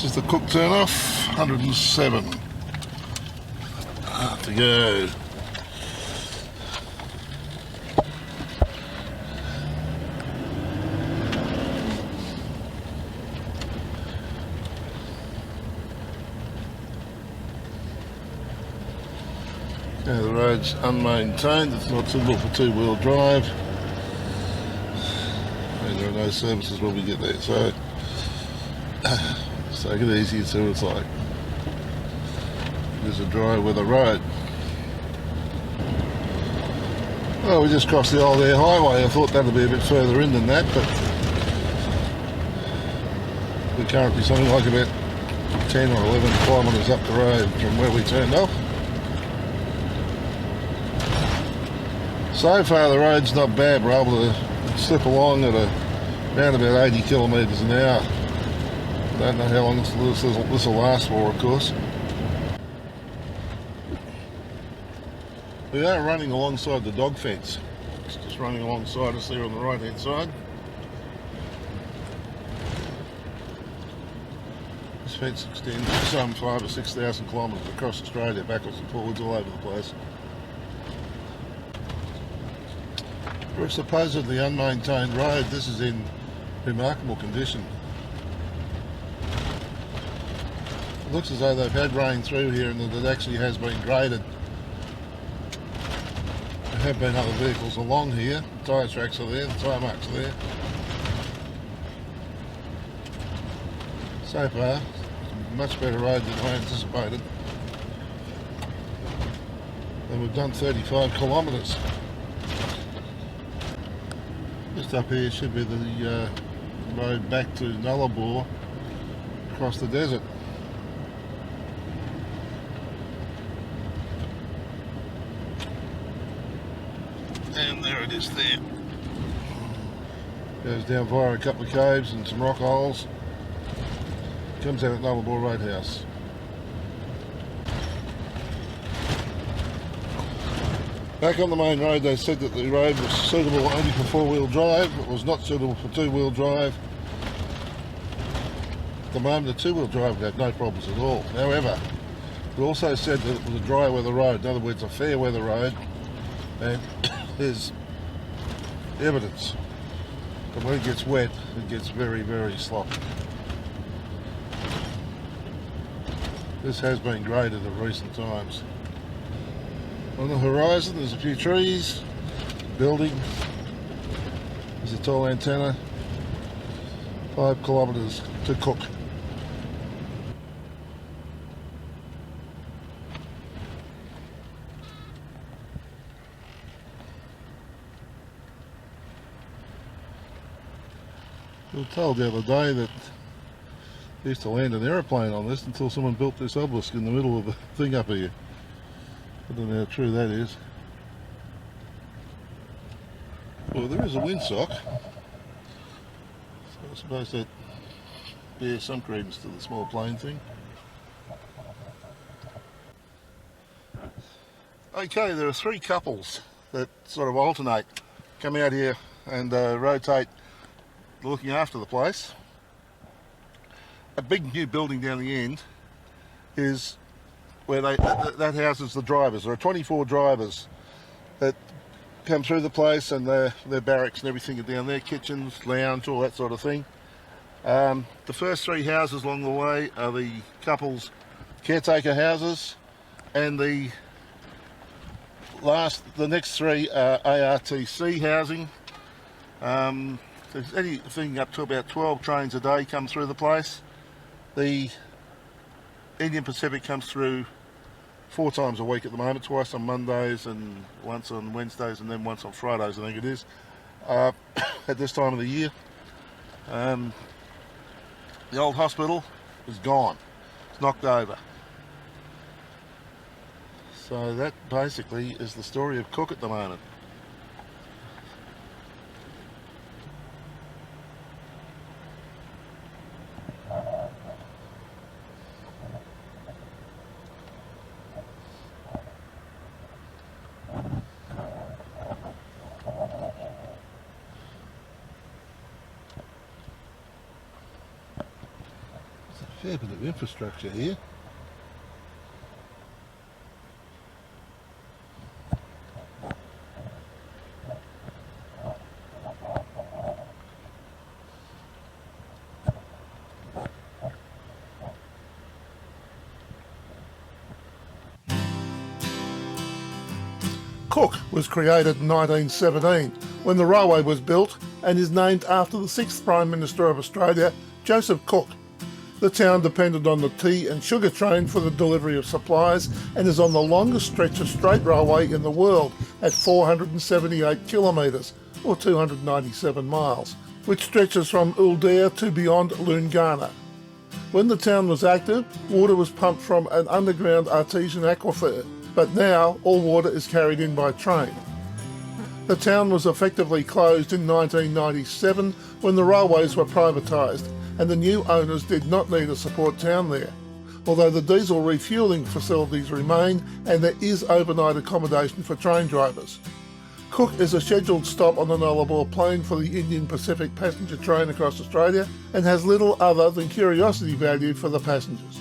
This is the Cook turn off, 107. Up to go. Yeah, the road's unmaintained, it's not suitable for two-wheel drive. And there are no services when we get there, so let's take it easy and see what it's like. There's a dry weather road. Well, we just crossed the old Eyre Highway. I thought that'd be a bit further in than that, but we're currently something like about 10 or 11 kilometres up the road from where we turned off. So far the road's not bad. We're able to slip along at around about 80 kilometres an hour. Don't know how long this will last for, of course. We are running alongside the dog fence. It's just running alongside us there on the right hand side. This fence extends some 5,000 or 6,000 kilometres across Australia, backwards and forwards all over the place. For a supposedly unmaintained road, this is in remarkable condition. It looks as though they've had rain through here and that it actually has been graded. There have been other vehicles along here. The tyre tracks are there, the tyre marks are there. So far, much better road than I anticipated. And we've done 35 kilometres. Just up here should be the road back to Nullarbor across the desert. And there it is there. Goes down via a couple of caves and some rock holes. Comes out at Nullarbor Roadhouse. Back on the main road they said that the road was suitable only for four-wheel drive. It was not suitable for two-wheel drive. At the moment the two-wheel drive would have no problems at all. However, it also said that it was a dry weather road, in other words a fair weather road, and there's evidence that when it gets wet it gets very, very sloppy. This has been graded of recent times. On the horizon there's a few trees, building, there's a tall antenna, 5 kilometres to Cook. We were told the other day that they used to land an aeroplane on this until someone built this obelisk in the middle of the thing up here. I don't know how true that is. Well, there is a windsock, so I suppose that bears some credence to the small plane thing. Okay, there are 3 couples that sort of alternate, come out here and rotate looking after the place. A big new building down the end is where that houses the drivers. There are 24 drivers that come through the place, and their barracks and everything are down there, kitchens, lounge, all that sort of thing. The first 3 houses along the way are the couple's caretaker houses, and the next 3 are ARTC housing. There's anything up to about 12 trains a day come through the place. The Indian Pacific comes through 4 times a week at the moment, twice on Mondays and once on Wednesdays and then once on Fridays, I think it is, at this time of the year. The old hospital is gone, it's knocked over. So that basically is the story of Cook at the moment. Fair bit of infrastructure here. Cook was created in 1917 when the railway was built and is named after the 6th Prime Minister of Australia, Joseph Cook. The town depended on the tea and sugar train for the delivery of supplies and is on the longest stretch of straight railway in the world at 478 kilometres or 297 miles, which stretches from Uldare to beyond Loongana. When the town was active, water was pumped from an underground artesian aquifer, but now all water is carried in by train. The town was effectively closed in 1997 when the railways were privatised and the new owners did not need a support town there, although the diesel refuelling facilities remain and there is overnight accommodation for train drivers. Cook is a scheduled stop on the Nullarbor Plain for the Indian Pacific passenger train across Australia and has little other than curiosity value for the passengers.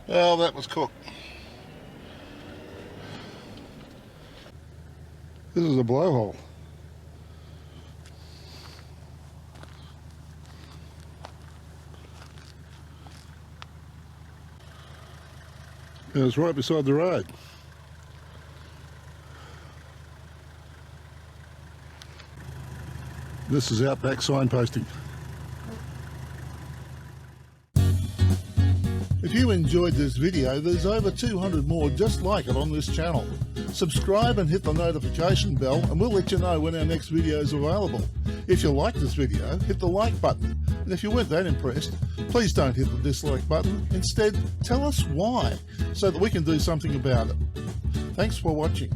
Well, that was Cook. This is a blowhole. And it's right beside the road. This is outback signposting. If you enjoyed this video, there's over 200 more just like it on this channel. Subscribe and hit the notification bell and we'll let you know when our next video is available. If you liked this video, hit the like button. And if you weren't that impressed, please don't hit the dislike button. Instead, tell us why, so that we can do something about it. Thanks for watching.